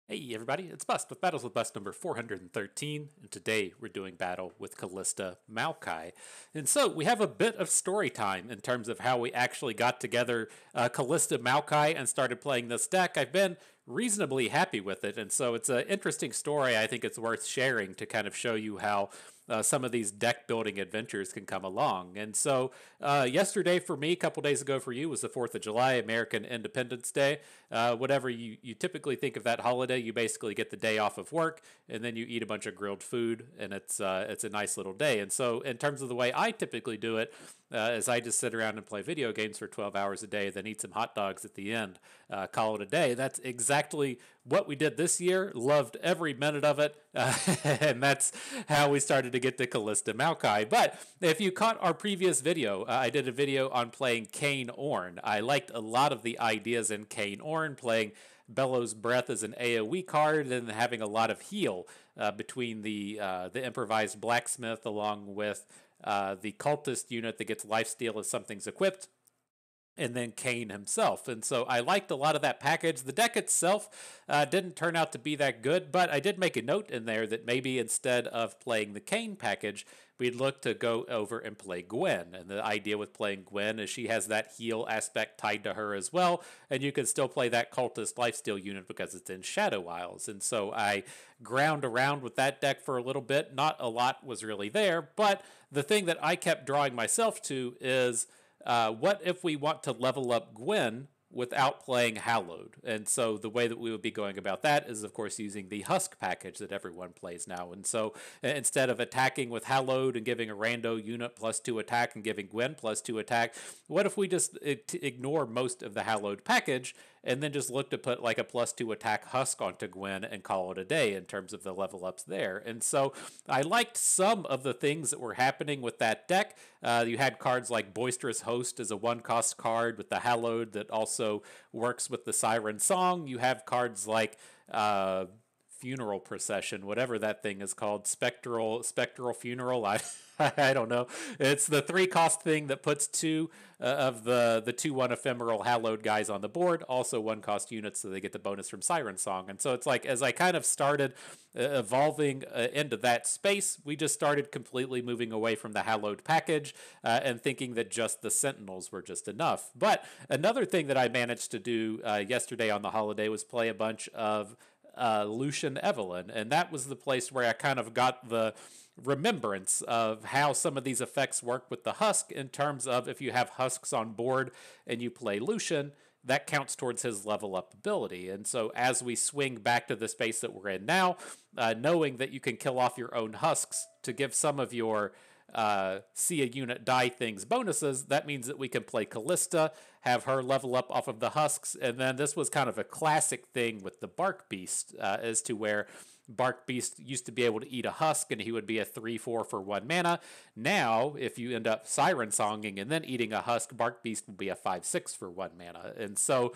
Hey everybody, it's Bust with Battles with Bust number 413, and today we're doing battle with Kalista Maokai. And so we have a bit of story time in terms of how we actually got together Kalista Maokai and started playing this deck. I've been reasonably happy with it, and so it's an interesting story. I think it's worth sharing to kind of show you how some of these deck building adventures can come along. And so, yesterday for me, a couple days ago for you, was the 4th of July, American Independence Day. Whatever you typically think of that holiday, you basically get the day off of work and then you eat a bunch of grilled food, and it's a nice little day. And so, in terms of the way I typically do it, is I just sit around and play video games for 12 hours a day, then eat some hot dogs at the end, call it a day. That's exactly what we did this year. Loved every minute of it, and that's how we started to get to Kalista Maokai. But if you caught our previous video, I did a video on playing Kane Ornn. I liked a lot of the ideas in Kane Ornn, playing Bellows Breath as an AoE card and having a lot of heal between the improvised blacksmith along with the cultist unit that gets lifesteal if something's equipped, and then Kane himself. And so I liked a lot of that package. The deck itself didn't turn out to be that good, but I did make a note in there that maybe instead of playing the Kane package, we'd look to go over and play Gwen. And the idea with playing Gwen is she has that heal aspect tied to her as well, and you can still play that cultist lifesteal unit because it's in Shadow Isles. And so I ground around with that deck for a little bit. Not a lot was really there, but the thing that I kept drawing myself to is what if we want to level up Gwen without playing Hallowed? And so the way that we would be going about that is, of course, using the Husk package that everyone plays now. And so instead of attacking with Hallowed and giving a rando unit +2 attack and giving Gwen +2 attack, what if we just ignore most of the Hallowed package and then just look to put like a +2 attack Husk onto Gwen and call it a day in terms of the level ups there? And so I liked some of the things that were happening with that deck. You had cards like Boisterous Host as a 1-cost card with the Hallowed that also works with the Siren Song. You have cards like Funeral Procession, whatever that thing is called, Spectral Funeral. I don't know. It's the 3-cost thing that puts two of the 2/1 ephemeral Hallowed guys on the board, also 1-cost units, so they get the bonus from Siren Song. And so it's like, as I kind of started evolving into that space, we just started completely moving away from the Hallowed package and thinking that just the Sentinels were just enough. But another thing that I managed to do yesterday on the holiday was play a bunch of Lucian Evelyn, and that was the place where I kind of got the remembrance of how some of these effects work with the Husk, in terms of if you have Husks on board and you play Lucian, that counts towards his level up ability. And so as we swing back to the space that we're in now, knowing that you can kill off your own Husks to give some of your see a unit die things bonuses, that means that we can play Kalista, have her level up off of the Husks, and then this was kind of a classic thing with the Barkbeast, as to where Barkbeast used to be able to eat a Husk and he would be a 3/4 for 1 mana. Now, if you end up Siren Songing and then eating a Husk, Barkbeast will be a 5/6 for 1 mana. And so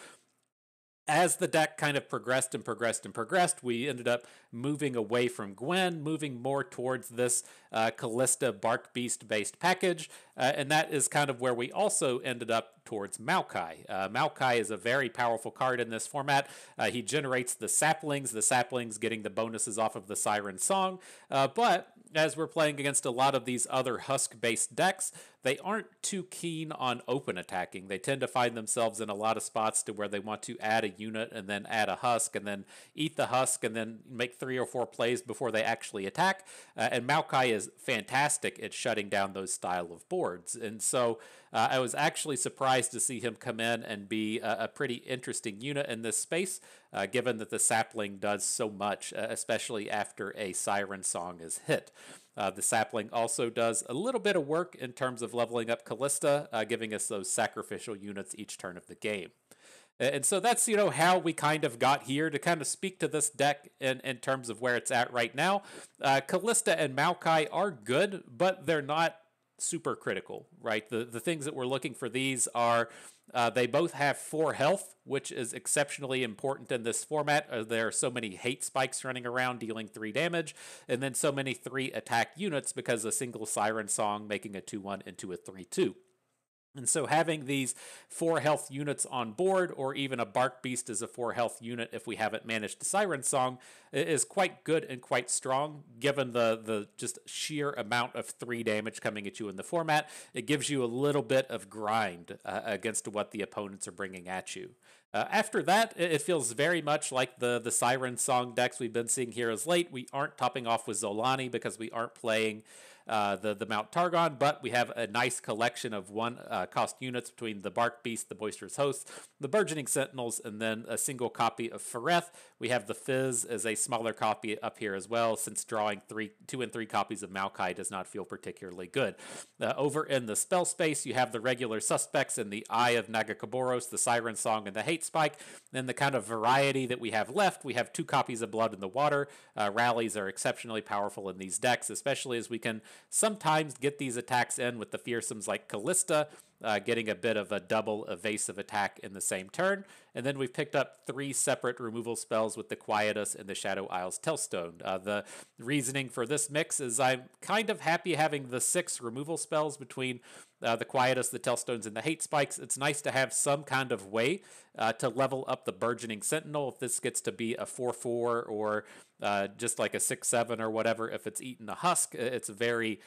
as the deck kind of progressed and progressed and progressed, we ended up moving away from Gwen, moving more towards this Kalista Barkbeast based package. And that is kind of where we also ended up towards Maokai. Maokai is a very powerful card in this format. He generates the saplings getting the bonuses off of the Siren Song. But as we're playing against a lot of these other Husk-based decks, they aren't too keen on open attacking. They tend to find themselves in a lot of spots to where they want to add a unit and then add a Husk and then eat the Husk and then make 3 or 4 plays before they actually attack. And Maokai is fantastic at shutting down those style of boards. And so I was actually surprised to see him come in and be a pretty interesting unit in this space, given that the sapling does so much, especially after a Siren Song is hit. The sapling also does a little bit of work in terms of leveling up Kalista, giving us those sacrificial units each turn of the game. And so that's, how we kind of got here to kind of speak to this deck in terms of where it's at right now. Kalista and Maokai are good, but they're not super critical, right? The things that we're looking for these are they both have 4 health, which is exceptionally important in this format. There are so many hate spikes running around dealing 3 damage, and then so many 3 attack units because a single Siren Song making a 2/1 into a 3/2. And so having these 4 health units on board, or even a Barkbeast as a 4 health unit if we haven't managed to Siren Song, is quite good and quite strong, given the just sheer amount of 3 damage coming at you in the format. It gives you a little bit of grind against what the opponents are bringing at you. After that, it feels very much like the Siren Song decks we've been seeing here as late. We aren't topping off with Zolani because we aren't playing the Mount Targon, but we have a nice collection of 1 cost units between the Barkbeast, the Boisterous Host, the Burgeoning Sentinels, and then a single copy of Fereth. We have the Fizz as a smaller copy up here as well, since drawing 2 and 3 copies of Maokai does not feel particularly good. Over in the spell space, you have the regular suspects in the Eye of Nagakaboros, the Siren Song, and the Hate Spike. Then the kind of variety that we have left, we have 2 copies of Blood in the Water. Rallies are exceptionally powerful in these decks, especially as we can sometimes get these attacks in with the fearsomes like Kalista, getting a bit of a double evasive attack in the same turn. And then we've picked up 3 separate removal spells with the Quietus and the Shadow Isles Tellstone. The reasoning for this mix is I'm kind of happy having the 6 removal spells between the Quietus, the Tellstones, and the Hate Spikes. It's nice to have some kind of way to level up the Burgeoning Sentinel if this gets to be a 4-4 or just like a 6-7 or whatever. If it's eaten a husk, it's a very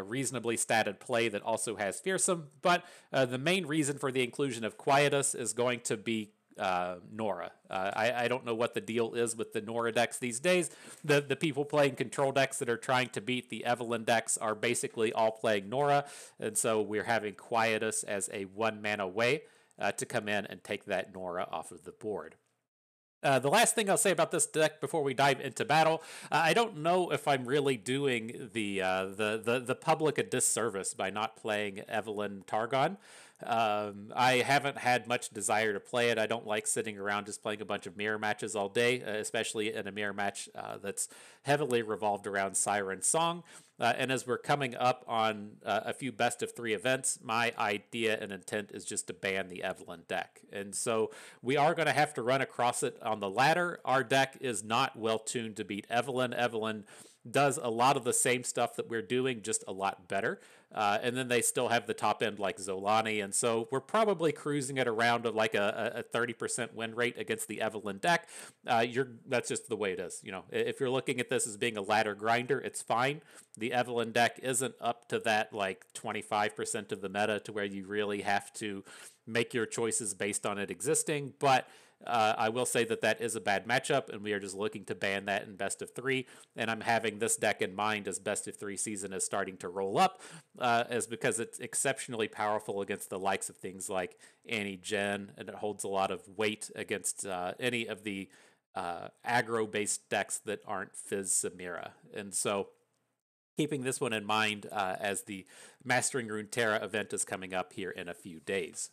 reasonably statted play that also has fearsome. But the main reason for the inclusion of Quietus is going to be Nora. I don't know what the deal is with the Nora decks these days. The people playing control decks that are trying to beat the Evelyn decks are basically all playing Nora, and so we're having Quietus as a 1-mana way to come in and take that Nora off of the board. The last thing I'll say about this deck before we dive into battle, I don't know if I'm really doing the public a disservice by not playing Evelyn Targon. I haven't had much desire to play it. I don't like sitting around just playing a bunch of mirror matches all day, especially in a mirror match that's heavily revolved around Siren Song. And as we're coming up on a few best of 3 events, my idea and intent is just to ban the Evelyn deck. And so we are going to have to run across it on the ladder. Our deck is not well tuned to beat Evelyn. Evelyn does a lot of the same stuff that we're doing, just a lot better. And then they still have the top end like Zolani. And so we're probably cruising at around like a 30% win rate against the Evelyn deck. That's just the way it is. You know, if you're looking at this as being a ladder grinder, it's fine. The Evelyn deck isn't up to that like 25% of the meta to where you really have to make your choices based on it existing. But I will say that is a bad matchup, and we are just looking to ban that in best of 3. And I'm having this deck in mind as best of 3 season is starting to roll up, as because it's exceptionally powerful against the likes of things like Annie Gen, and it holds a lot of weight against any of the aggro-based decks that aren't Fizz Samira. And so keeping this one in mind as the Mastering Runeterra event is coming up here in a few days.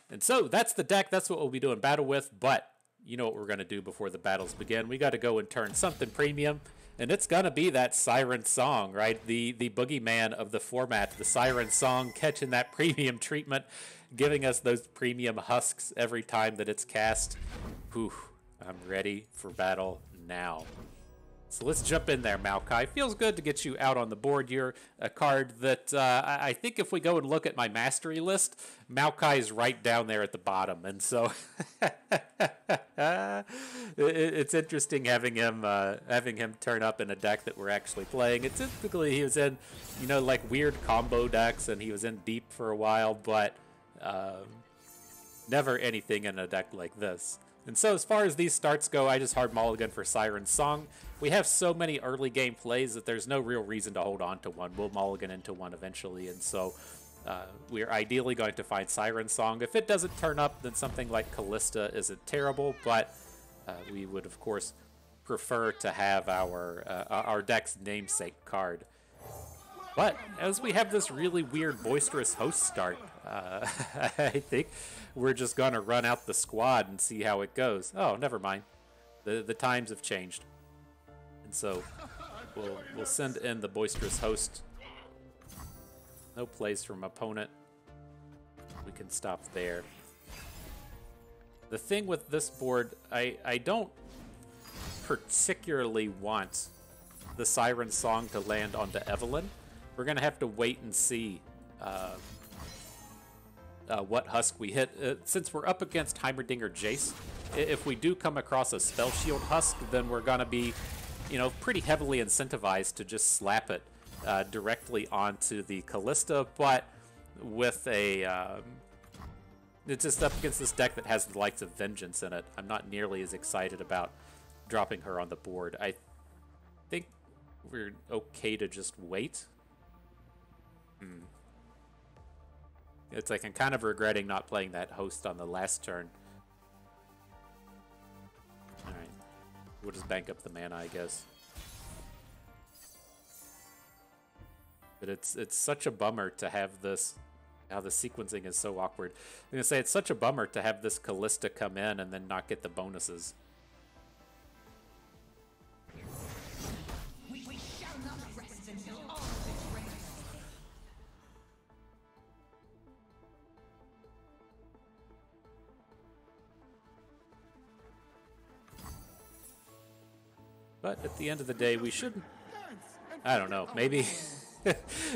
And so that's the deck. That's what we'll be doing battle with. But you know what we're going to do before the battles begin. We got to go and turn something premium. And it's going to be that Siren Song, right? The boogeyman of the format. The Siren Song catching that premium treatment, giving us those premium husks every time that it's cast. Whew, I'm ready for battle now. So let's jump in there, Maokai. Feels good to get you out on the board. You're a card that I think if we go and look at my mastery list, Maokai is right down there at the bottom. And so it's interesting having him turn up in a deck that we're actually playing. It's typically he was in, you know, like weird combo decks, and he was in deep for a while, but never anything in a deck like this. And so as far as these starts go, I just hard mulligan for Siren Song. We have so many early game plays that there's no real reason to hold on to one. We'll mulligan into one eventually, and so we're ideally going to find Siren Song. If it doesn't turn up, then something like Kalista isn't terrible, but we would, of course, prefer to have our deck's namesake card. But as we have this really weird Boisterous Host start, I think we're just going to run out the squad and see how it goes. Oh, never mind. The times have changed. And so we'll send in the Boisterous Host. No plays from opponent. We can stop there. The thing with this board, I don't particularly want the Siren Song to land onto Evelyn. We're going to have to wait and see what husk we hit. Since we're up against Heimerdinger Jayce, if we do come across a Spell Shield husk, then we're going to be, you know, pretty heavily incentivized to just slap it directly onto the Kalista, but with a... it's just up against this deck that has the likes of Vengeance in it. I'm not nearly as excited about dropping her on the board. I think we're okay to just wait. It's like I'm kind of regretting not playing that host on the last turn. Alright. We'll just bank up the mana, I guess. But it's such a bummer to have this... How the sequencing is so awkward. I'm going to say it's such a bummer to have this Kalista come in and then not get the bonuses. We shall not rest until all is ready. But at the end of the day, we shouldn't... I don't know, maybe...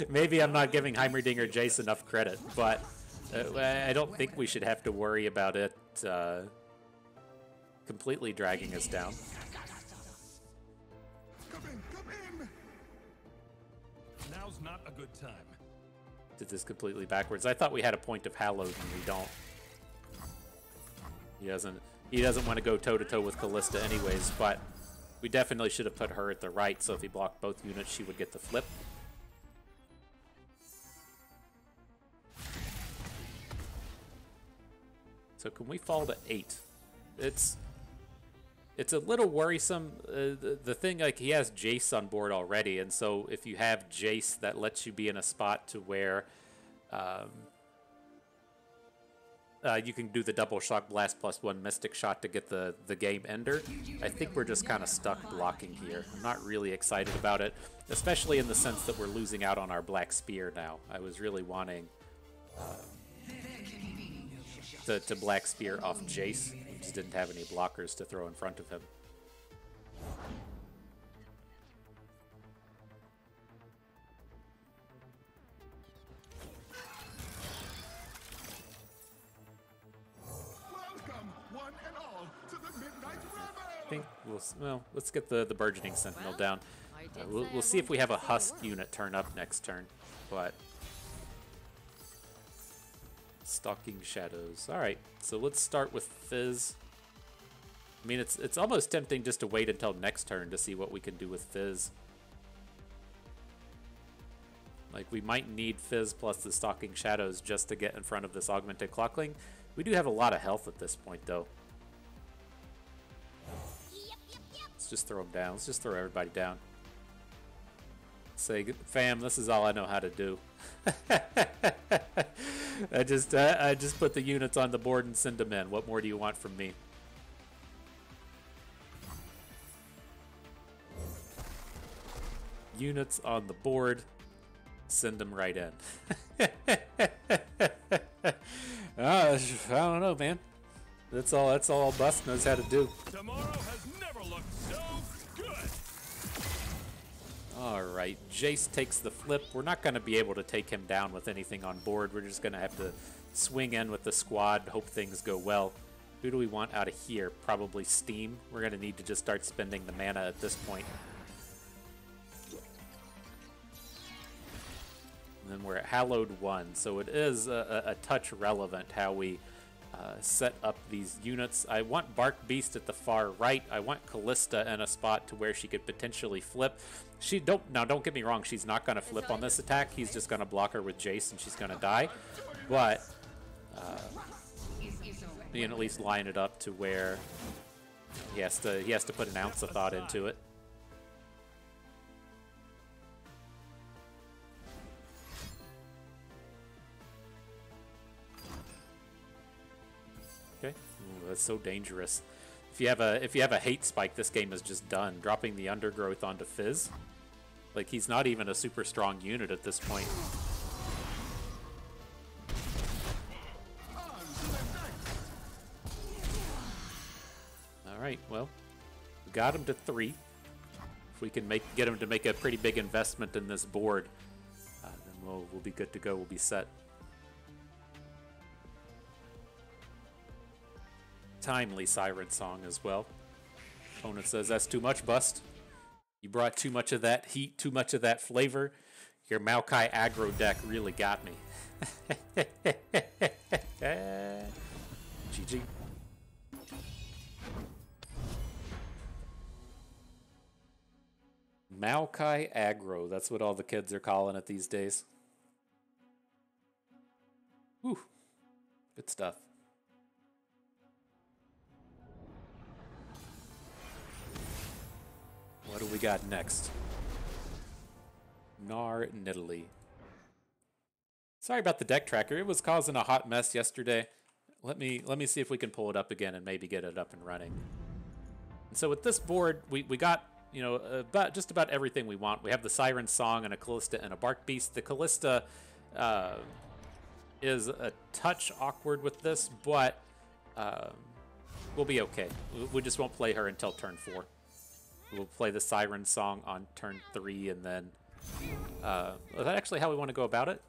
Maybe I'm not giving Heimerdinger Jayce enough credit, but I don't think we should have to worry about it completely dragging us down. Come in. Now's not a good time. Did this completely backwards. I thought we had a point of Hallowed, and we don't. He doesn't want to go toe-to-toe with Kalista anyways, but we definitely should have put her at the right, so if he blocked both units, she would get the flip. So can we fall to 8? It's a little worrisome. The thing, like, he has Jayce on board already, and so if you have Jayce, that lets you be in a spot to where you can do the double shock blast +1 mystic shot to get the game ender. I think we're just kind of stuck blocking here. I'm not really excited about it, especially in the sense that we're losing out on our black spear now. I was really wanting to black spear off Jayce. He just didn't have any blockers to throw in front of him. Welcome, one and all, to the Midnight Revel. I think well, let's get the burgeoning sentinel down. We'll see if we have a husk unit turn up next turn, but Stalking Shadows. All right, so let's start with Fizz. I mean, it's almost tempting just to wait until next turn to see what we can do with Fizz. Like, we might need Fizz plus the Stalking Shadows just to get in front of this Augmented Clockling. We do have a lot of health at this point, though. Let's just throw them down. Let's just throw everybody down. Say, fam, this is all I know how to do. I just put the units on the board and send them in. What more do you want from me? Units on the board, send them right in. I don't know, man. That's all Bust knows how to do. Tomorrow has never looked so good. All right, Jayce takes the flip. We're not going to be able to take him down with anything on board. We're just going to have to swing in with the squad, hope things go well. Who do we want out of here? Probably Steam. We're going to need to just start spending the mana at this point. And then we're at Hallowed 1, so it is a touch relevant how we set up these units. I want Barkbeast at the far right. I want Kalista in a spot to where she could potentially flip. Don't get me wrong, she's not going to flip on this attack. He's just going to block her with Jayce and she's going to die. But you can at least line it up to where he has to put an ounce of thought into it. Okay. Ooh, that's so dangerous. If you have a hate spike, this game is just done. Dropping the Undergrowth onto Fizz. Like, he's not even a super strong unit at this point. Alright, well, we got him to 3. If we can get him to make a pretty big investment in this board, then we'll be good to go. We'll be set. Timely Siren song as well. Opponent says that's too much, Bust. You brought too much of that heat, too much of that flavor. Your Maokai aggro deck really got me. GG. Maokai aggro, that's what all the kids are calling it these days. Whew. Good stuff. What do we got next? Gnar Nidalee. Sorry about the deck tracker. It was causing a hot mess yesterday. Let me see if we can pull it up again and maybe get it up and running. And so with this board, we got, you know, just about everything we want. We have the Siren song and a Kalista and a Barkbeast. The Kalista is a touch awkward with this, but we'll be okay. We just won't play her until turn 4. We'll play the Siren song on turn 3, and then... is that actually how we want to go about it?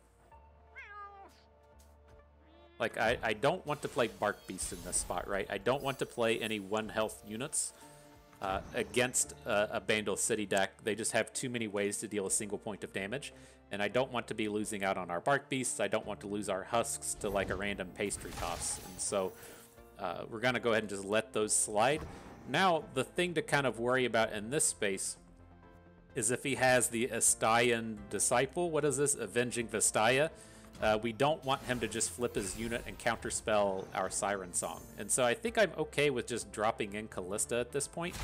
Like, I don't want to play Barkbeast in this spot, right? I don't want to play any 1 health units against a Bandle City deck. They just have too many ways to deal a single point of damage. And I don't want to be losing out on our Barkbeasts. I don't want to lose our Husks to, like, a random pastry toss. And so we're going to go ahead and just let those slide. Now, the thing to kind of worry about in this space is if he has the Estayan Disciple. What is this? Avenging Vestaya. We don't want him to just flip his unit and counterspell our Siren song. And so I think I'm okay with just dropping in Kalista at this point,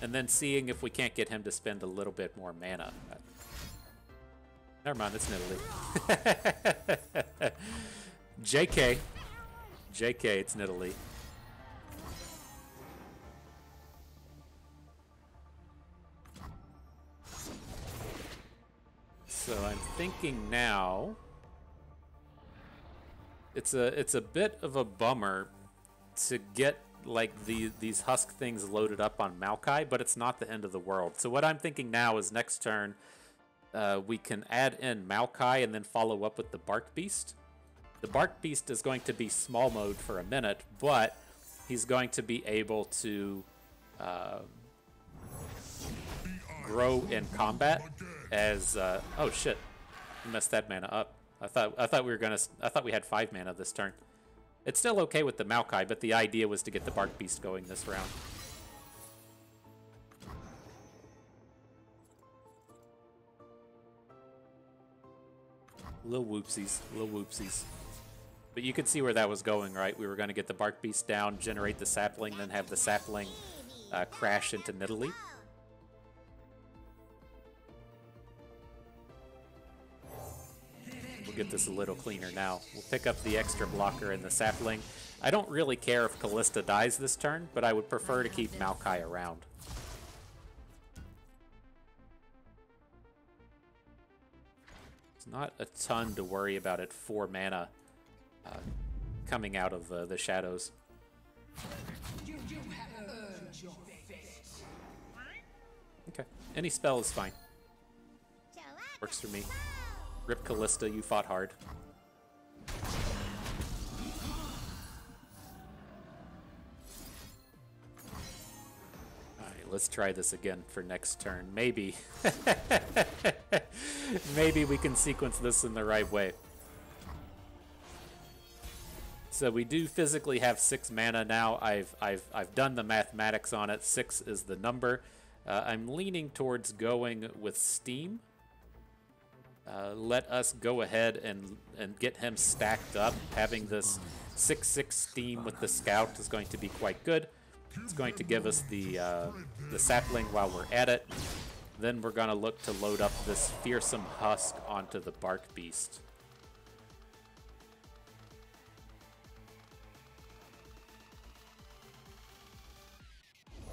and then seeing if we can't get him to spend a little bit more mana. Never mind, it's Nidalee. JK. JK, it's Nidalee. So I'm thinking now... It's a bit of a bummer to get like these Husk things loaded up on Maokai, but it's not the end of the world. So what I'm thinking now is next turn we can add in Maokai and then follow up with the Barkbeast. The Barkbeast is going to be small mode for a minute, but he's going to be able to grow in combat as oh shit, I messed that mana up. I thought we had 5 mana this turn. It's still okay with the Maokai, but the idea was to get the Barkbeast going this round. Little whoopsies, little whoopsies. But you can see where that was going, right? We were going to get the Barkbeast down, generate the sapling, then have the sapling crash into Nidalee. We'll get this a little cleaner now. We'll pick up the extra blocker and the sapling. I don't really care if Kalista dies this turn, but I would prefer to keep Maokai around. It's not a ton to worry about at 4 mana coming out of the shadows. Okay, any spell is fine. Works for me. Rip Kalista, you fought hard. Alright, let's try this again for next turn. Maybe. Maybe we can sequence this in the right way. So we do physically have 6 mana now. I've done the mathematics on it. 6 is the number. I'm leaning towards going with Steam. Let us go ahead and get him stacked up. Having this 6/6 Steam with the Scout is going to be quite good. It's going to give us the sapling while we're at it. Then we're going to look to load up this fearsome Husk onto the Barkbeast.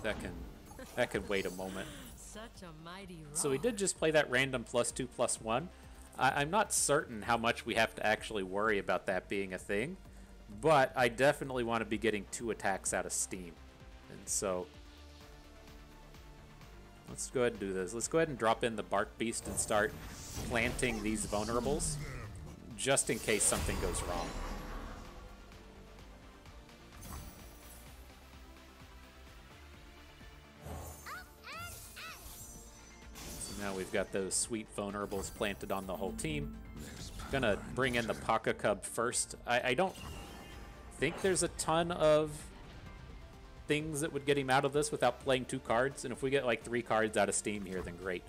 That can wait a moment. Such a mighty rock. So we did just play that random +2/+1. I'm not certain how much we have to actually worry about that being a thing, but I definitely want to be getting 2 attacks out of Steam. And so let's go ahead and do this. Let's go ahead and drop in the Barkbeast and start planting these vulnerables just in case something goes wrong. Now we've got those sweet vulnerables planted on the whole team. Gonna bring in the Paka Cub first. I don't think there's a ton of things that would get him out of this without playing 2 cards, and if we get like 3 cards out of Steam here, then great.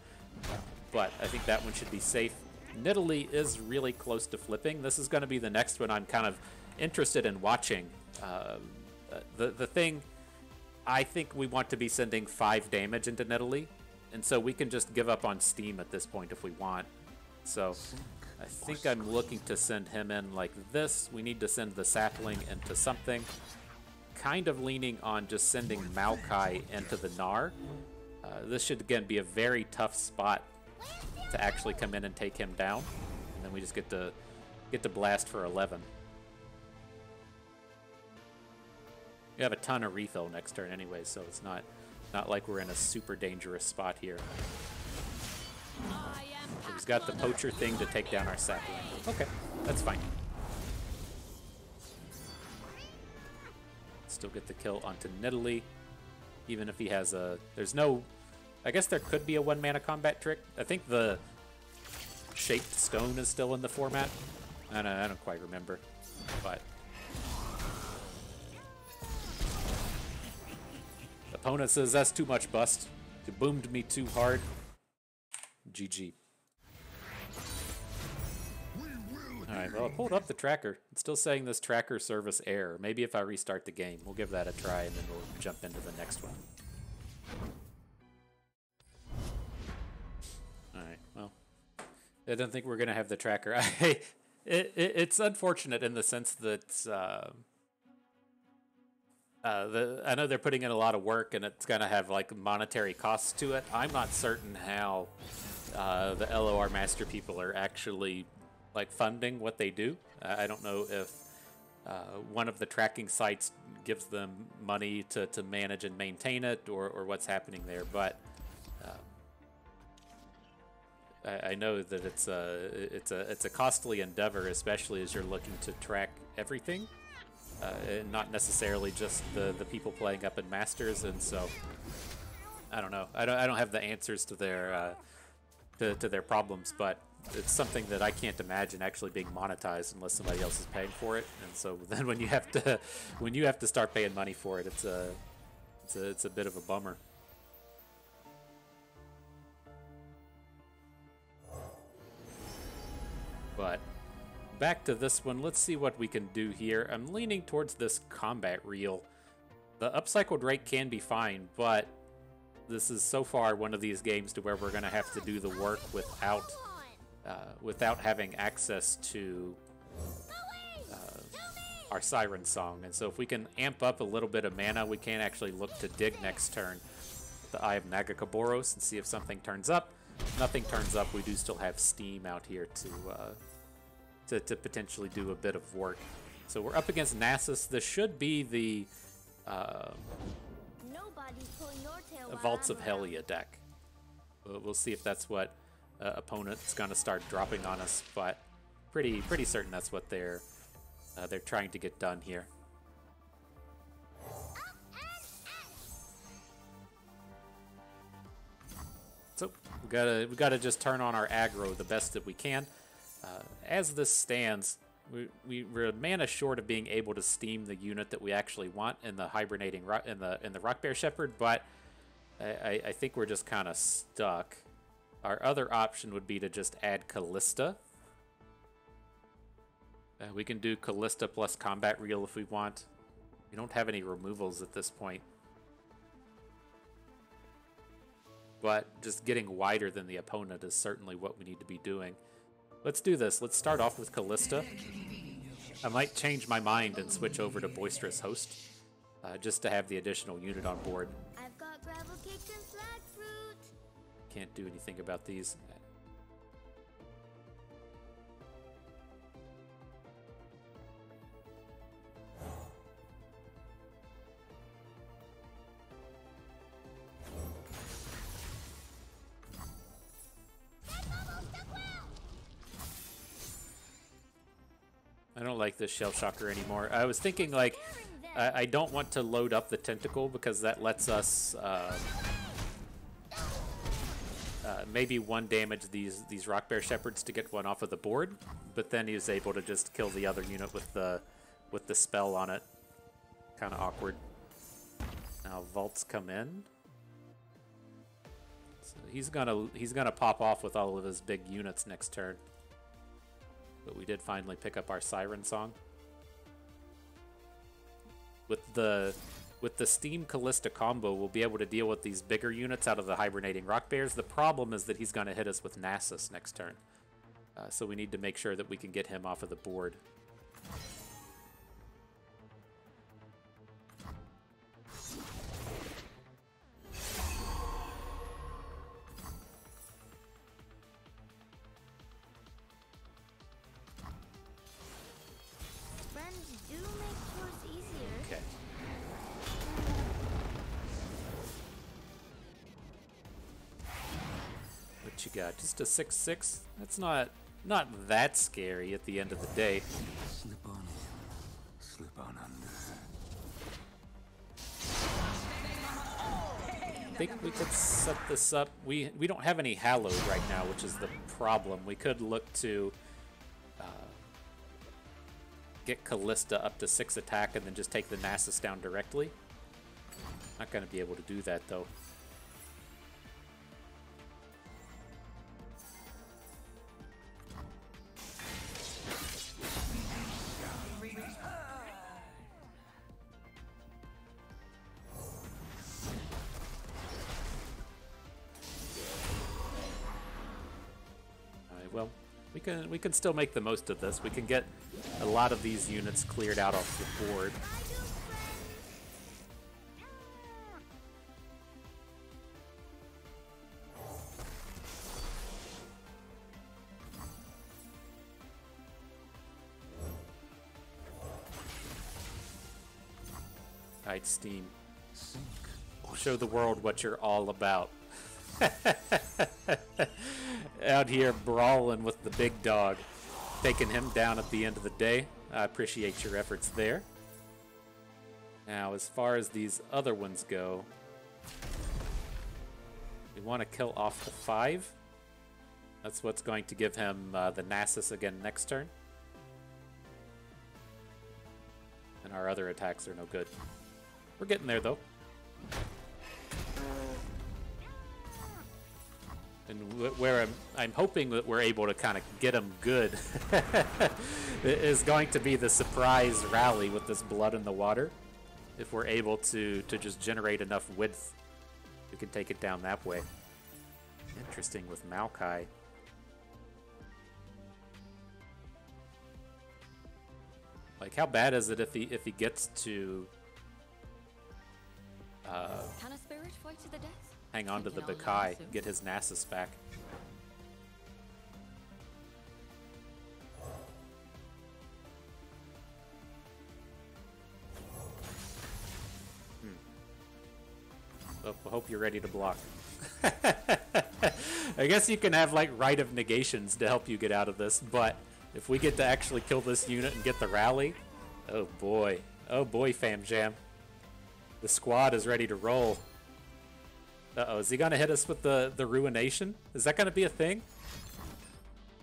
But I think that one should be safe. Nidalee is really close to flipping. This is going to be the next one I'm kind of interested in watching. The thing, I think we want to be sending 5 damage into Nidalee, and so we can just give up on Steam at this point if we want. So I think I'm looking to send him in like this. We need to send the sapling into something. Kind of leaning on just sending Maokai into the Gnar. This should again be a very tough spot to actually come in and take him down, and then we just get to blast for 11. We have a ton of refill next turn anyway, so it's not like we're in a super dangerous spot here. So he's got the poacher thing to take down our sapling. Okay, that's fine. Still get the kill onto Nidalee, even if he has a... There's no... I guess there could be a 1-mana combat trick. I think the shaped stone is still in the format. I don't quite remember, but... Opponent says, that's too much bust. You boomed me too hard. GG. Alright, well, I pulled up the tracker. It's still saying this tracker service error. Maybe if I restart the game, we'll give that a try and then we'll jump into the next one. Alright, well, I don't think we're going to have the tracker. It's unfortunate in the sense that I know they're putting in a lot of work and it's going to have like monetary costs to it. I'm not certain how the LOR master people are actually like funding what they do. I don't know if one of the tracking sites gives them money to manage and maintain it, or what's happening there, but I know that it's a costly endeavor, especially as you're looking to track everything, and not necessarily just the people playing up in Masters. And so I don't know. I don't have the answers to their problems, but it's something that I can't imagine actually being monetized unless somebody else is paying for it. And so then when you have to start paying money for it, it's a bit of a bummer. But back to this one, let's see what we can do here. I'm leaning towards this combat reel. The upcycled rate can be fine, but this is so far one of these games to where we're going to have to do the work without having access to our Siren song. And so if we can amp up a little bit of mana, we can actually look to dig next turn the Eye of Nagakaboros and see if something turns up. If nothing turns up, we do still have Steam out here to potentially do a bit of work. So we're up against Nasus. This should be the Vaults of Helia deck. We'll see if that's what opponent's going to start dropping on us, but pretty certain that's what they're trying to get done here. So we gotta just turn on our aggro the best that we can. As this stands, we're mana short of being able to steam the unit that we actually want in the hibernating in the Rock Bear Shepherd, but I think we're just kind of stuck. Our other option would be to just add Kalista. We can do Kalista plus combat reel if we want. We don't have any removals at this point. But just getting wider than the opponent is certainly what we need to be doing. Let's do this. Let's start off with Kalista. I might change my mind and switch over to Boisterous Host, just to have the additional unit on board. I've got gravel cakes and flag fruit. Can't do anything about these. I don't like this Shell Shocker anymore. I was thinking, like, I don't want to load up the Tentacle because that lets us maybe one damage these Rock Bear Shepherds to get one off of the board, but then he was able to just kill the other unit with the spell on it. Kind of awkward. Now Vaults come in. So he's gonna pop off with all of his big units next turn. But we did finally pick up our Siren song. With the Steam Kalista combo, we'll be able to deal with these bigger units out of the hibernating Rock Bears. The problem is that he's going to hit us with Nasus next turn. So we need to make sure that we can get him off of the board. Friends do make chores easier. Okay. What you got? Just a 6/6? That's not that scary at the end of the day. Slip on in, slip on under. I think we could set this up. We don't have any Hallowed right now, which is the problem. We could look to get Kalista up to 6 attack and then just take the Nasus down directly. Not going to be able to do that, though. Well, we can still make the most of this. We can get a lot of these units cleared out off the board. Alright, Steam. Show the world what you're all about. Out here brawling with the big dog, taking him down at the end of the day. I appreciate your efforts there. Now, as far as these other ones go, we want to kill off the 5. That's what's going to give him the Nasus again next turn. And our other attacks are no good. We're getting there, though. And where I'm hoping that we're able to kind of get them good is going to be the surprise rally with this Blood in the Water. If we're able to just generate enough width, we can take it down that way. Interesting with Maokai. Like, how bad is it if he gets to Can a spirit fight to the death? hang on to the Thinking out Maokai, loud, Sue. get his Nasus back? Well, I hope you're ready to block. I guess you can have like Rite of Negations to help you get out of this, but if we get to actually kill this unit and get the rally, oh boy, fam jam. The squad is ready to roll. Uh-oh, is he gonna hit us with the Ruination? Is that gonna be a thing?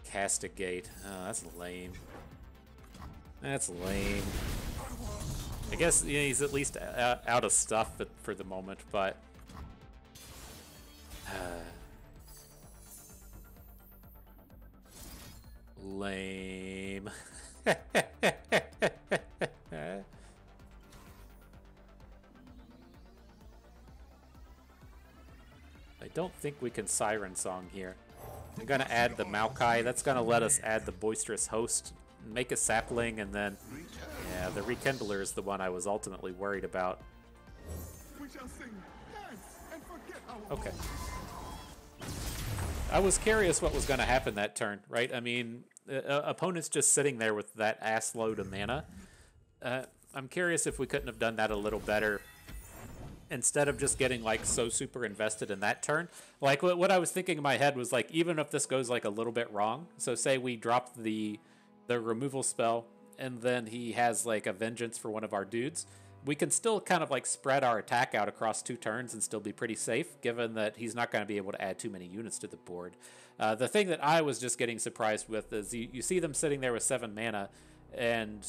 Castigate. Oh, that's lame. That's lame. I guess he's at least out of stuff for the moment, but lame. I don't think we can Siren Song here. I'm gonna add the Maokai. That's gonna let us add the Boisterous Host, make a sapling, and then yeah, the Rekindler is the one I was ultimately worried about. We shall sing, dance, and forget our Okay. I was curious what was going to happen that turn, right? I mean, opponent's just sitting there with that ass load of mana. I'm curious if we couldn't have done that a little better instead of just getting like so super invested in that turn. Like what I was thinking in my head was like, even if this goes like a little bit wrong, so say we drop the removal spell and then he has like a vengeance for one of our dudes, we can still kind of like spread our attack out across 2 turns and still be pretty safe, given that he's not going to be able to add too many units to the board. The thing that I was just getting surprised with is you see them sitting there with 7 mana, and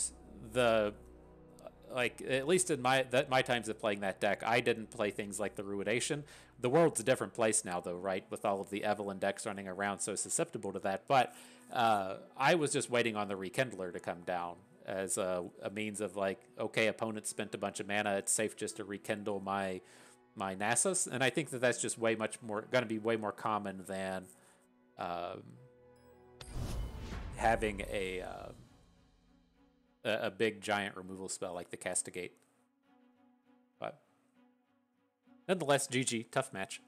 like, at least in my times of playing that deck, I didn't play things like the Ruination. The world's a different place now, though, right? With all of the Evelyn decks running around so susceptible to that. But I was just waiting on the Rekindler to come down as a means of like, okay, opponent spent a bunch of mana, it's safe just to rekindle my Nasus. And I think that that's just going to be way more common than having a big giant removal spell like the Castigate. But nonetheless, GG, tough match.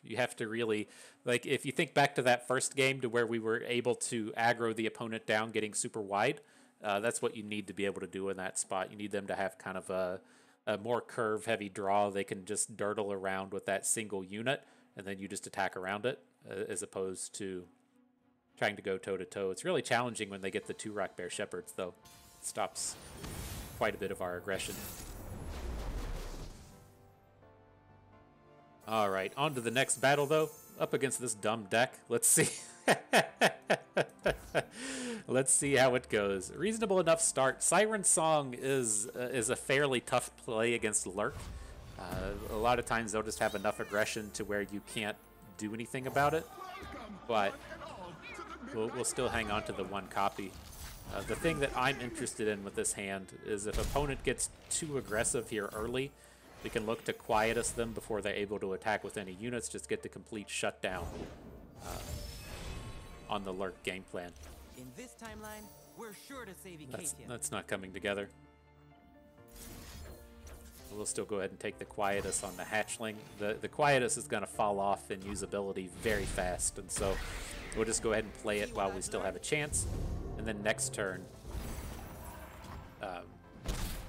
You have to really, like, if you think back to that first game to where we were able to aggro the opponent down getting super wide, that's what you need to be able to do in that spot. You need them to have kind of a more curve-heavy draw. They can just dirtle around with that single unit, and then you just attack around it, as opposed to trying to go toe-to-toe. It's really challenging when they get the 2 Rock Bear Shepherds, though. It stops quite a bit of our aggression. All right, on to the next battle, though. Up against this dumb deck. Let's see. Let's see how it goes. Reasonable enough start. Siren Song is a fairly tough play against Lurk. A lot of times they'll just have enough aggression to where you can't do anything about it. But we'll still hang on to the 1 copy. The thing that I'm interested in with this hand is if opponent gets too aggressive here early, we can look to quietus them before they're able to attack with any units, just get the complete shutdown on the Lurk game plan. In this timeline, we're sure to save Ekatia. That's not coming together. We'll still go ahead and take the quietus on the hatchling. The quietus is going to fall off in usability very fast, and so we'll just go ahead and play it while we still have a chance. And then next turn,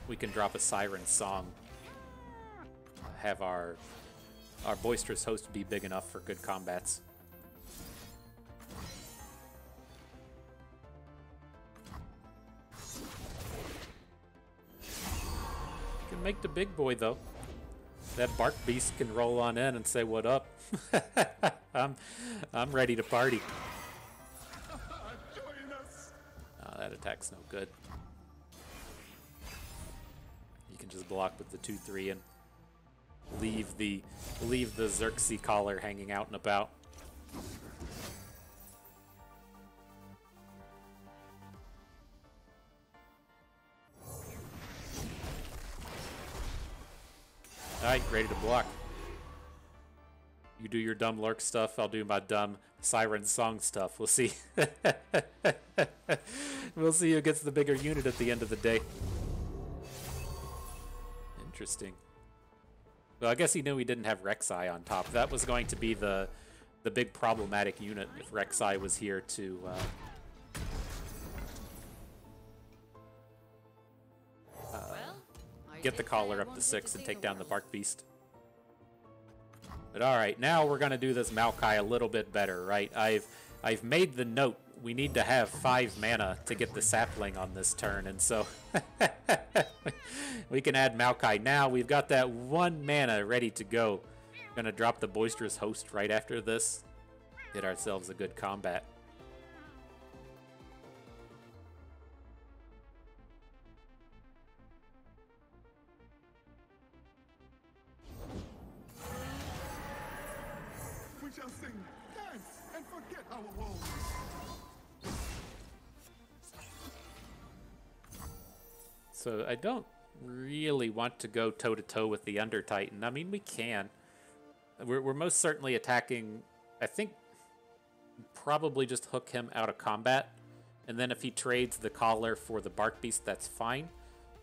we can drop a Siren Song. Have our Boisterous Host be big enough for good combats. You can make the big boy, though. That Barkbeast can roll on in and say, "What up?" I'm ready to party. That attack's no good. You can just block with the 2/3 and leave the Xerxes collar hanging out and about. Alright, ready to block. You do your dumb Lurk stuff, I'll do my dumb Siren Song stuff. We'll see. We'll see who gets the bigger unit at the end of the day. Interesting. Well, I guess he knew he didn't have Rek'Sai on top. That was going to be the big problematic unit if Rek'Sai was here to get the collar up to 6 and take down the Barkbeast. But all right, now we're gonna do this Maokai a little bit better, right? I've made the note we need to have 5 mana to get the sapling on this turn, and so we can add Maokai now. We've got that 1 mana ready to go. Gonna drop the Boisterous Host right after this. Get ourselves a good combat. We shall sing, dance, and forget our woes. So I don't really want to go toe-to-toe with the Under Titan. I mean, we can. We're most certainly attacking, I think, probably just hook him out of combat. And then if he trades the collar for the Barkbeast, that's fine.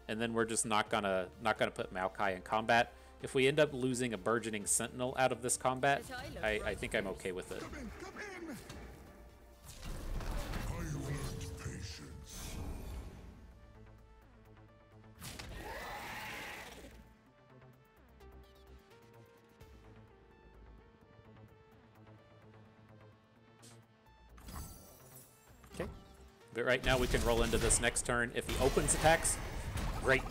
And then we're just not gonna put Maokai in combat. If we end up losing a Burgeoning Sentinel out of this combat, I think I'm okay with it. Come in, come in. I lack patience. Okay. But right now we can roll into this next turn. If he opens attacks, great.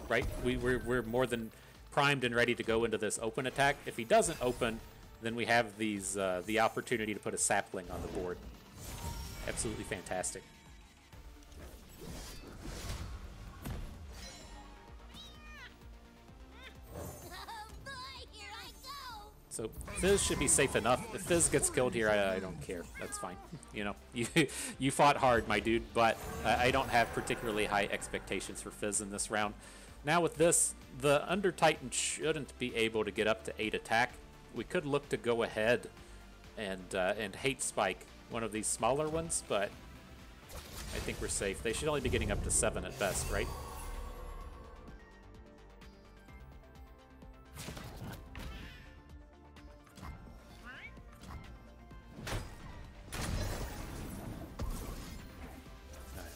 right? We're more than primed and ready to go into this open attack. If he doesn't open, then we have these the opportunity to put a sapling on the board. Absolutely fantastic. So Fizz should be safe enough. If Fizz gets killed here, I don't care. That's fine. You know, you fought hard, my dude, but I don't have particularly high expectations for Fizz in this round. Now with this, the Under Titan shouldn't be able to get up to 8 attack. We could look to go ahead and hate spike one of these smaller ones, but I think we're safe. They should only be getting up to 7 at best, right?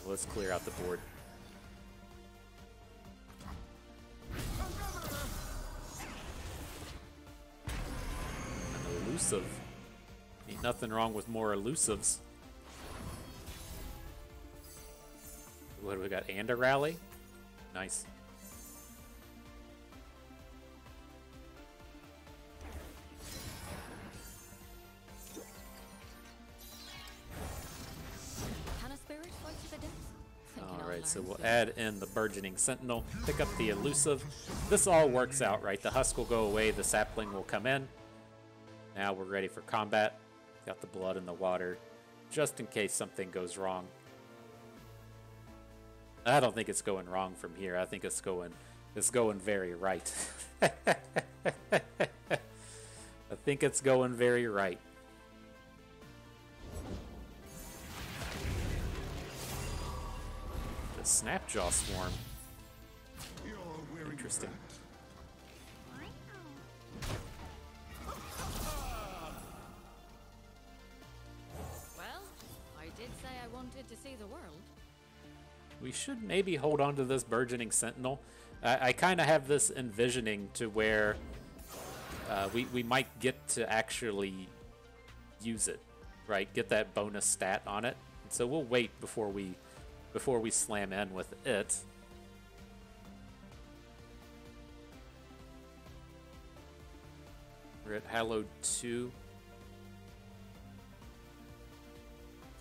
Let's clear out the board. An elusive. Ain't nothing wrong with more elusives. What do we got? And a rally? Nice. Alright, so we'll add in the Burgeoning Sentinel, pick up the elusive. This all works out, right? The husk will go away, the sapling will come in. Now we're ready for combat. Got the blood in the water, just in case something goes wrong. I don't think it's going wrong from here. I think it's going very right. I think it's going very right. Snapjaw Swarm. Interesting. Well, I did say I wanted to see the world. We should maybe hold on to this Burgeoning Sentinel. I kind of have this envisioning to where we might get to actually use it, right? Get that bonus stat on it. So we'll wait before we slam in with it. We're at Hallowed 2.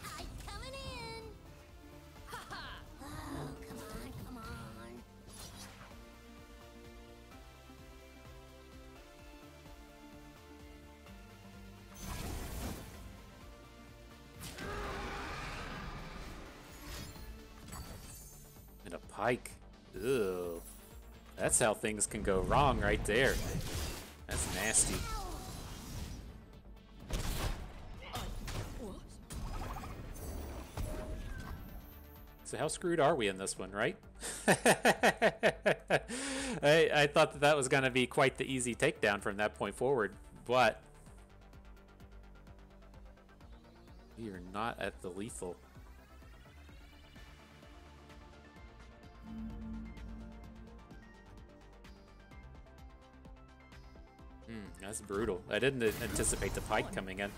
Tide's coming in. Ha ha. Oh, come on, come on. And a pike. Ew. That's how things can go wrong right there. That's nasty. So how screwed are we in this one, right? I thought that was going to be quite the easy takedown from that point forward, but we are not at the lethal. That's brutal. I didn't anticipate the pike coming in.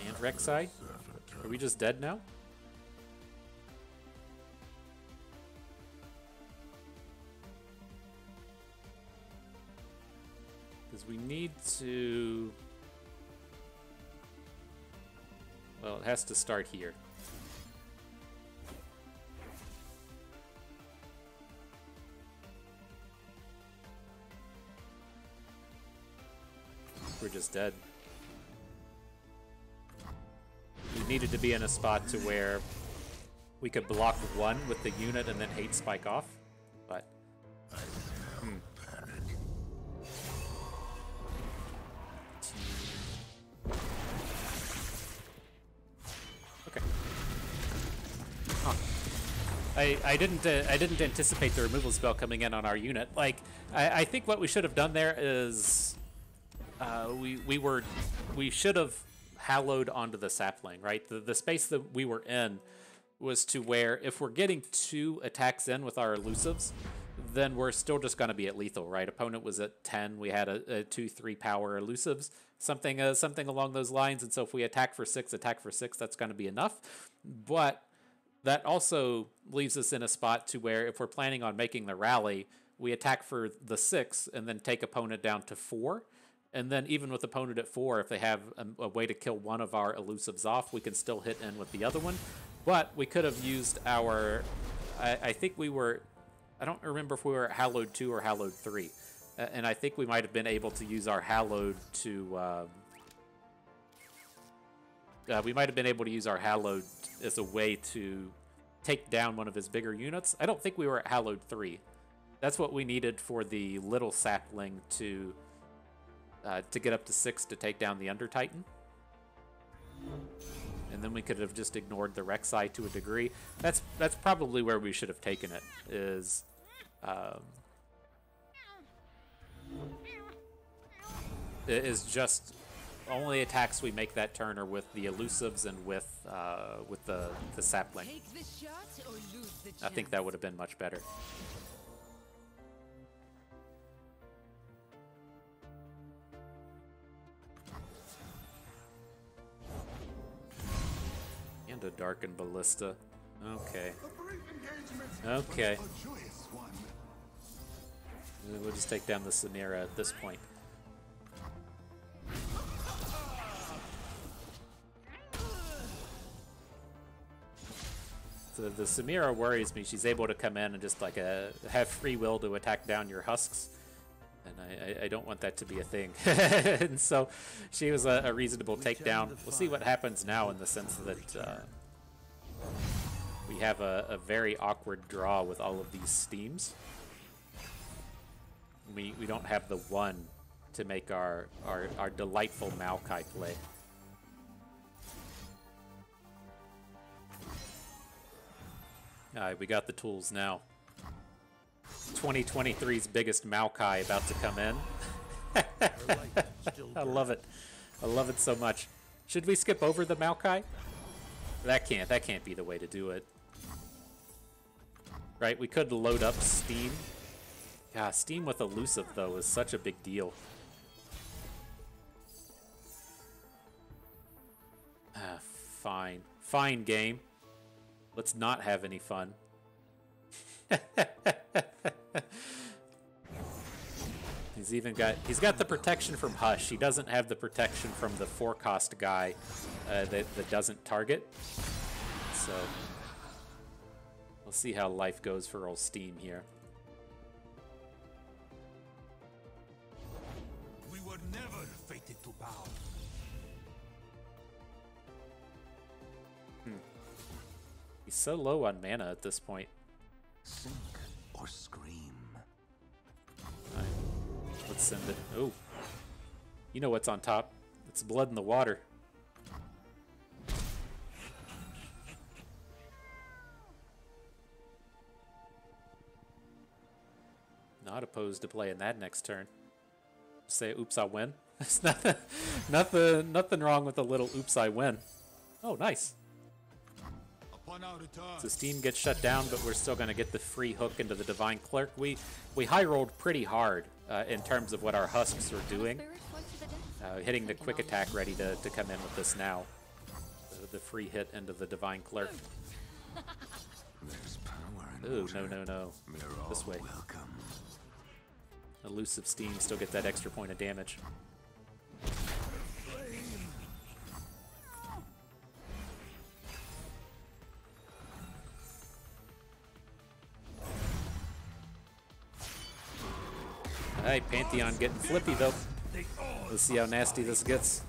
And Rek'Sai? Are we just dead now? Because we need to... Well, it has to start here. We're just dead. We needed to be in a spot to where we could block one with the unit and then hate spike off, but okay. Huh. I didn't anticipate the removal spell coming in on our unit. Like I think what we should have done there is we should have hallowed onto the sapling, right? The space that we were in was to where if we're getting 2 attacks in with our elusives, then we're still just going to be at lethal, right? Opponent was at 10. We had a 2-3 power elusives, something along those lines. And so if we attack for 6, that's going to be enough. But that also leaves us in a spot to where if we're planning on making the rally, we attack for the 6 and then take opponent down to 4. And then even with opponent at 4, if they have a way to kill one of our elusives off, we can still hit in with the other one. But we could have used our... I think we were... I don't remember if we were at Hallowed 2 or Hallowed 3. And I think we might have been able to use our Hallowed to... we might have been able to use our Hallowed as a way to take down one of his bigger units. I don't think we were at Hallowed 3. That's what we needed for the little sapling to get up to 6 to take down the Under Titan. And then we could have just ignored the Rek'Sai to a degree. That's probably where we should have taken it, is just only attacks we make that turn are with the elusives and with the sapling. Take the shot or lose the chance. I think that would have been much better. And a darkened ballista. Okay. A brief engagement. Okay. A joyous one. We'll just take down the Samira at this point. The Samira worries me. She's able to come in and just like have free will to attack down your husks. And I don't want that to be a thing. And so she was a reasonable takedown. We'll see what happens now in the sense that we have a very awkward draw with all of these steams. We don't have the one to make our delightful Maokai play. Alright, we got the tools now. 2023's biggest Maokai about to come in. I love it. I love it so much. Should we skip over the Maokai? That can't be the way to do it. Right, we could load up Steam. Yeah, Steam with elusive though is such a big deal. Fine. Fine game. Let's not have any fun. He's got the protection from Hush. He doesn't have the protection from the forecast guy that doesn't target. So we'll see how life goes for old Steam here. We were never fated to bow. He's so low on mana at this point. Sink or scream. Right. Let's send it. Oh. You know what's on top. It's blood in the water. Not opposed to playing that next turn. Say, oops, I win. There's nothing wrong with a little oops, I win. Oh, nice. So Steam gets shut down, but we're still going to get the free hook into the Divine Clerk. We high rolled pretty hard in terms of what our husks are doing. Hitting the quick attack ready to come in with this now. The free hit into the Divine Clerk. There's power in Ooh, water. no. This way. Welcome. Elusive Steam still get that extra point of damage. Alright, Pantheon getting flippy though. Let's see how nasty this gets.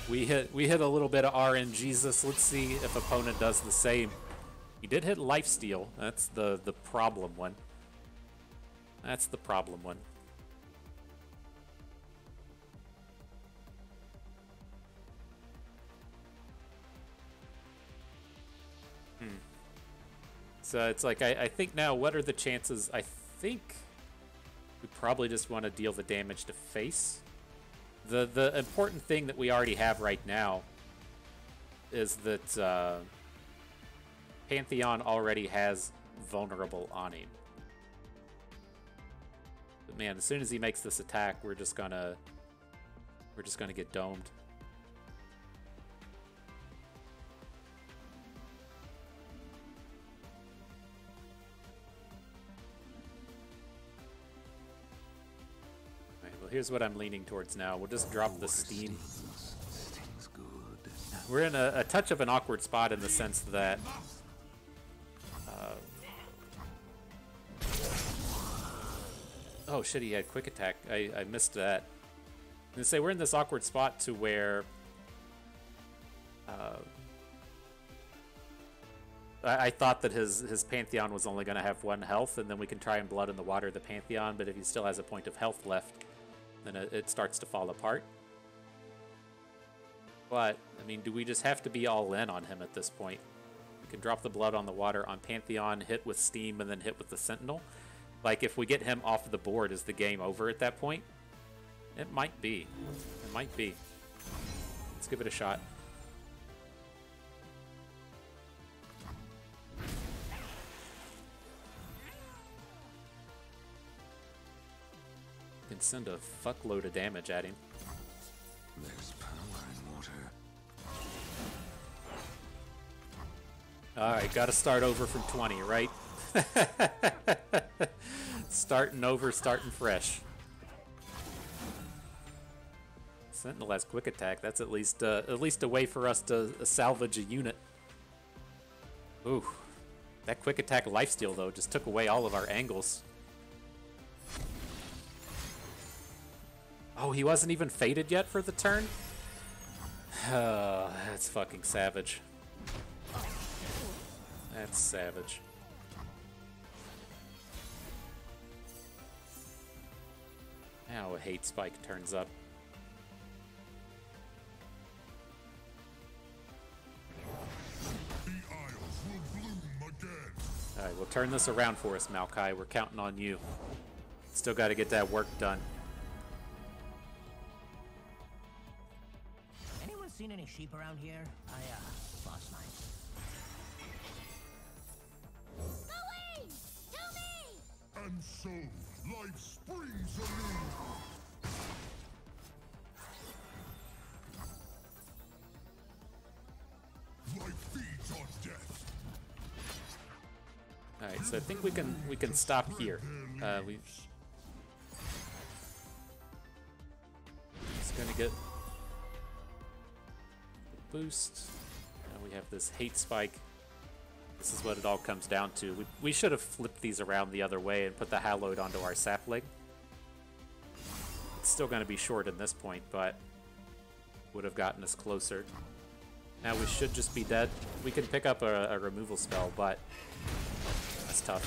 We hit a little bit of RNGesus. Let's see if opponent does the same. He did hit lifesteal. That's the problem one. That's the problem one. So it's like I think now, what are the chances? I think we probably just want to deal the damage to face. The important thing that we already have right now is that Pantheon already has vulnerable on him. man, as soon as he makes this attack, we're just gonna get domed. Alright, well, here's what I'm leaning towards now. We'll just drop the steam. Stings good. We're in a touch of an awkward spot in the sense that oh shit, he had quick attack. I missed that. I'm gonna say we're in this awkward spot to where I thought that his Pantheon was only gonna have 1 health, and then we can try and blood in the water the Pantheon, but if he still has a point of health left, then it starts to fall apart. But, I mean, do we just have to be all in on him at this point? We can drop the blood on the water on Pantheon, hit with Steam, and then hit with the Sentinel. Like, if we get him off the board, is the game over at that point? It might be. It might be. Let's give it a shot. Can send a fuckload of damage at him. There's power in water. Alright, gotta start over from 20, right? Starting over, starting fresh. Sentinel has quick attack. That's at least a way for us to salvage a unit. Ooh, that quick attack lifesteal though just took away all of our angles. Oh, he wasn't even fated yet for the turn? That's fucking savage. That's savage. Now a hate spike turns up. The Isles will bloom again. Alright, we'll turn this around for us, Maokai. We're counting on you. Still got to get that work done. Anyone seen any sheep around here? I lost mine. Away! To me! And so, life springs anew. Life feeds on death. Alright, so I think we can stop here. We just gonna get the boost. And we have this hate spike. This is what it all comes down to. We should have flipped these around the other way and put the hallowed onto our sapling. It's still gonna be short in this point, but would have gotten us closer. Now we should just be dead. We can pick up a removal spell, but that's tough.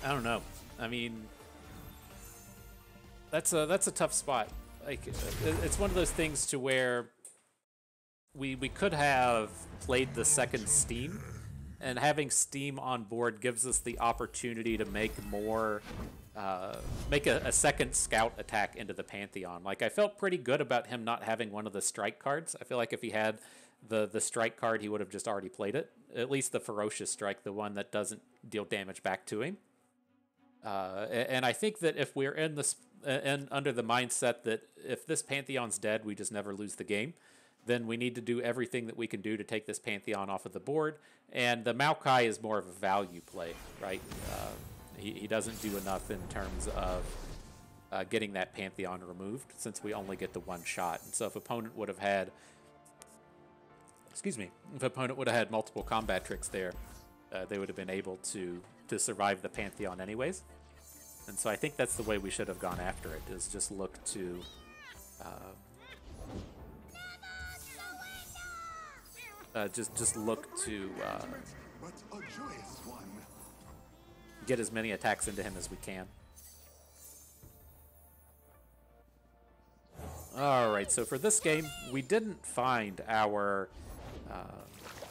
I don't know. I mean, that's a tough spot. Like, it's one of those things to where we could have played the second Steam, and having Steam on board gives us the opportunity to make more, make a second scout attack into the Pantheon. Like, I felt pretty good about him not having one of the strike cards. I feel like if he had the strike card, he would have just already played it. At least the ferocious strike, the one that doesn't deal damage back to him. And I think that if we're in this under the mindset that if this Pantheon's dead, we just never lose the game, then we need to do everything that we can do to take this Pantheon off of the board. And the Maokai is more of a value play, right? He doesn't do enough in terms of getting that Pantheon removed, since we only get the one shot. And so if opponent would have had, if opponent would have had multiple combat tricks there, they would have been able to survive the Pantheon anyways. And so I think that's the way we should have gone after it, is just look to just look to But a joyous one. get as many attacks into him as we can. Alright, so for this game, we didn't find our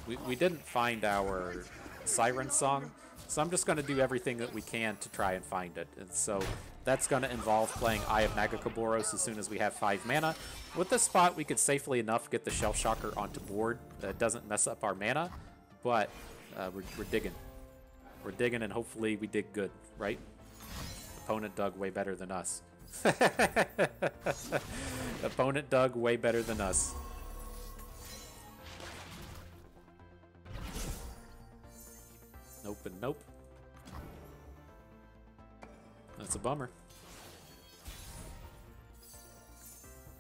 we didn't find our Siren song, so I'm just going to do everything that we can to try and find it. And so that's going to involve playing Eye of Nagakoboros as soon as we have 5 mana. With this spot, we could safely enough get the Shell Shocker onto board. That doesn't mess up our mana, but we're digging. We're digging and hopefully we dig good, right? Opponent dug way better than us. Opponent dug way better than us. Nope and nope. That's a bummer.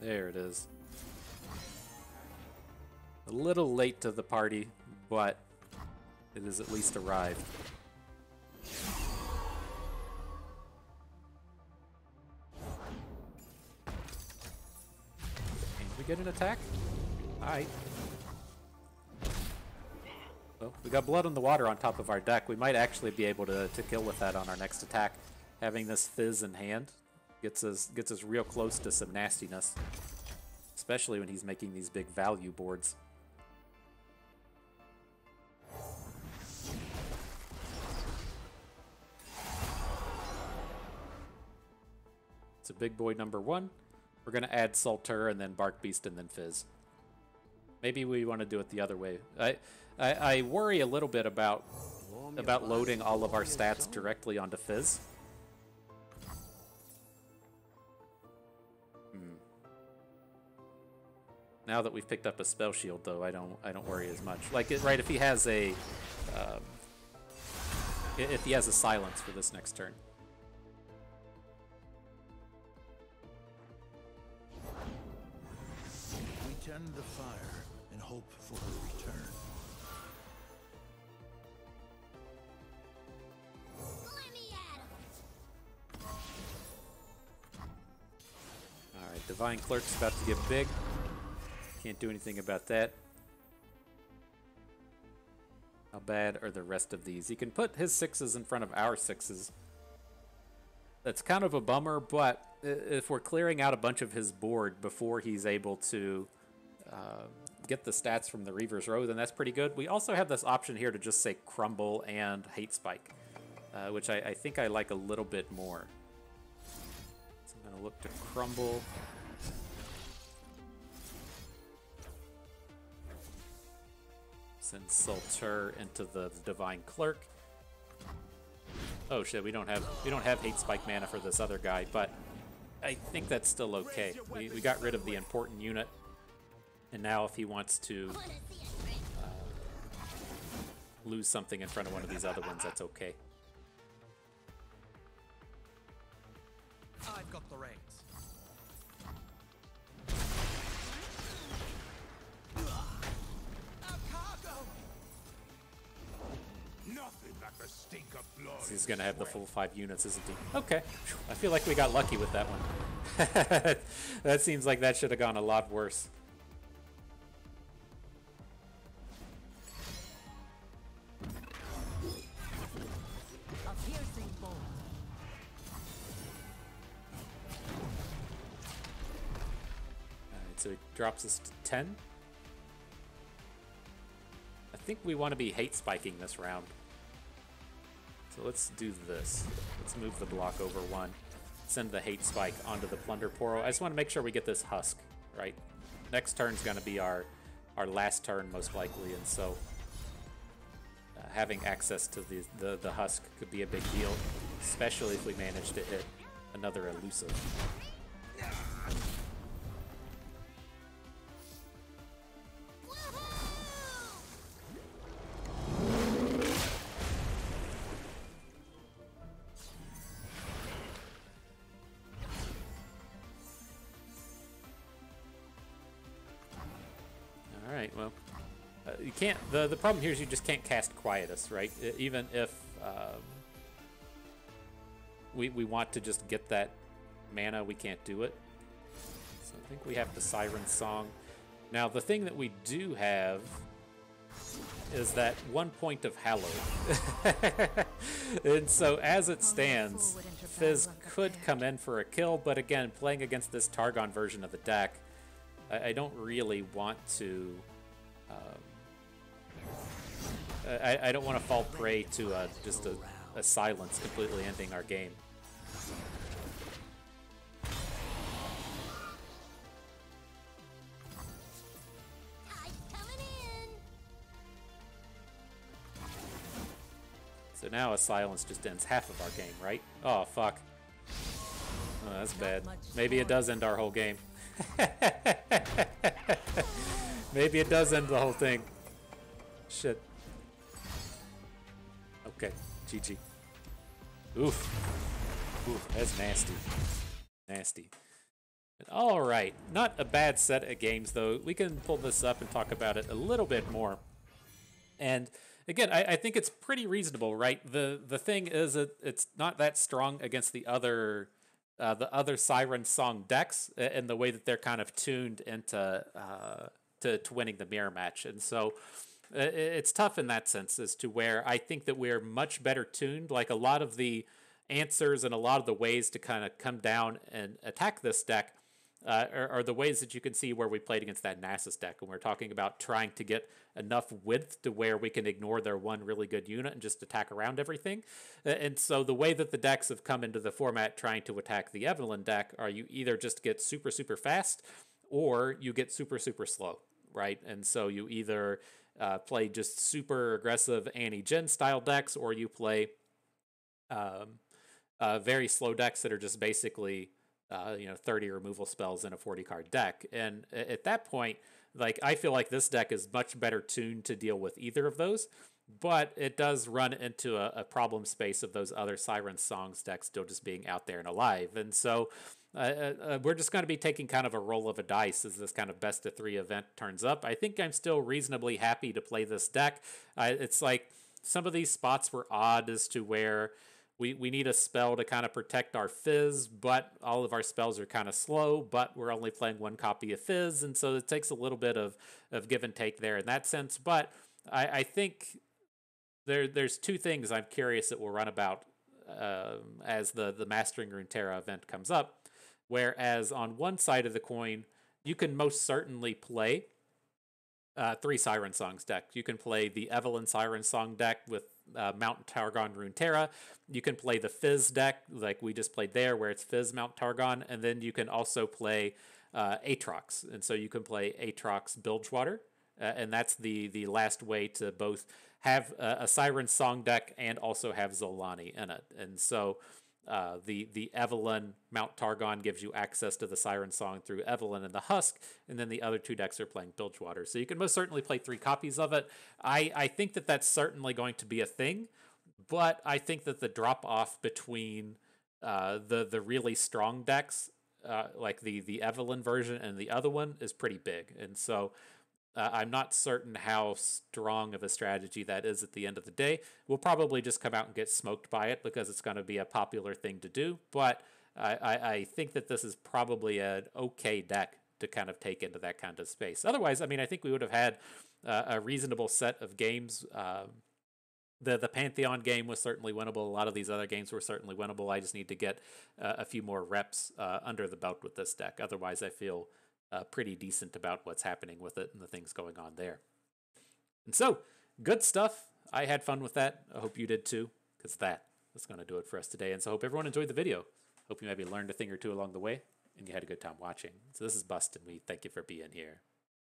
There it is. A little late to the party, but it has at least arrived. Can we get an attack? Alright. Well, we got blood on the water on top of our deck. We might actually be able to kill with that on our next attack. Having this Fizz in hand gets us real close to some nastiness. Especially when he's making these big value boards. It's a big boy number 1. We're going to add Sultur and then Barkbeast and then Fizz. Maybe we want to do it the other way. I worry a little bit about loading all of our stats directly onto Fizz. Now that we've picked up a spell shield, though, I don't worry as much. Like, right, if he has a silence for this next turn. We tend the fire and hope for a return. Let me at 'em. Alright, Divine Clerk's about to get big. Can't do anything about that. How bad are the rest of these? He can put his 6s in front of our 6s. That's kind of a bummer, but if we're clearing out a bunch of his board before he's able to get the stats from the Reaver's Row, then that's pretty good. We also have this option here to just say Crumble and Hate Spike, which I think I like a little bit more. So I'm going to look to Crumble. Send Sultur into the Divine Clerk. Oh shit, we don't have Hate Spike mana for this other guy, but I think that's still okay. We got rid of the important unit, and now if he wants to lose something in front of one of these other ones, that's okay. I've got the reins. Nothing like the stink of blood. He's gonna have the full 5 units, isn't he? Okay, I feel like we got lucky with that one. That seems like that should have gone a lot worse. A piercing bolt. Alright, so he drops us to 10. I think we want to be hate spiking this round. So let's do this. Let's move the block over 1. Send the hate spike onto the plunder portal. I just want to make sure we get this husk, right? Next turn's going to be our last turn most likely, and so having access to the husk could be a big deal, especially if we manage to hit another elusive. Alright, well, you can't, the problem here is you just can't cast Quietus, right? Even if we want to just get that mana, we can't do it. So I think we have the Siren Song. Now, the thing that we do have is that 1 point of Hallowed. And so as it stands, Fizz could come in for a kill, but again, playing against this Targon version of the deck, I don't really want to. I don't want to fall prey to just a silence completely ending our game. So now a silence just ends half of our game, right? Oh, fuck. Oh, that's bad. Maybe it does end our whole game. Maybe it does end the whole thing. Shit. Okay, GG. Oof. Oof, that's nasty. Nasty. All right, not a bad set of games, though. We can pull this up and talk about it a little bit more. And again, I think it's pretty reasonable, right? The thing is that it's not that strong against the other Siren Song decks in the way that they're kind of tuned into to winning the mirror match. And so it's tough in that sense as to where I think that we're much better tuned. Like a lot of the answers and a lot of the ways to kind of come down and attack this deck are the ways that you can see where we played against that Nasus deck. And we're talking about trying to get enough width to where we can ignore their one really good unit and just attack around everything. And so the way that the decks have come into the format trying to attack the Evelyn deck are you either just get super, super fast or you get super, super slow, right? And so you either play just super aggressive anti-gen style decks or you play very slow decks that are just basically 30 removal spells in a 40 card deck. And at that point, like, I feel like this deck is much better tuned to deal with either of those, but it does run into a problem space of those other Siren Songs decks still just being out there and alive. And so we're just going to be taking kind of a roll of a dice as this kind of best of 3 event turns up. I think I'm still reasonably happy to play this deck. It's like some of these spots were odd as to where we need a spell to kind of protect our Fizz, but all of our spells are kind of slow, but we're only playing 1 copy of Fizz, and so it takes a little bit of give and take there in that sense. But I think there's 2 things I'm curious that will run about as the Mastering Runeterra event comes up. Whereas on one side of the coin, you can most certainly play 3 Siren Songs deck. You can play the Evelyn Siren Song deck with Mount Targon Runeterra. You can play the Fizz deck like we just played there where it's Fizz Mount Targon, and then you can also play Aatrox. And so you can play Aatrox Bilgewater, and that's the last way to both have a Siren Song deck and also have Zolani in it. And so the Evelyn Mount Targon gives you access to the Siren Song through Evelyn and the Husk, and then the other 2 decks are playing Bilgewater. So you can most certainly play 3 copies of it. I think that that's certainly going to be a thing, but I think that the drop-off between the really strong decks, like the Evelyn version and the other one, is pretty big. And so I'm not certain how strong of a strategy that is at the end of the day. We'll probably just come out and get smoked by it because it's going to be a popular thing to do. But I think that this is probably an okay deck to kind of take into that kind of space. Otherwise, I mean, I think we would have had a reasonable set of games. The Pantheon game was certainly winnable. A lot of these other games were certainly winnable. I just need to get a few more reps under the belt with this deck. Otherwise, I feel pretty decent about what's happening with it and the things going on there. And so, good stuff. I had fun with that. I hope you did too, because that's going to do it for us today. And so I hope everyone enjoyed the video. Hope you maybe learned a thing or 2 along the way, and you had a good time watching. So this is Bust, and we thank you for being here.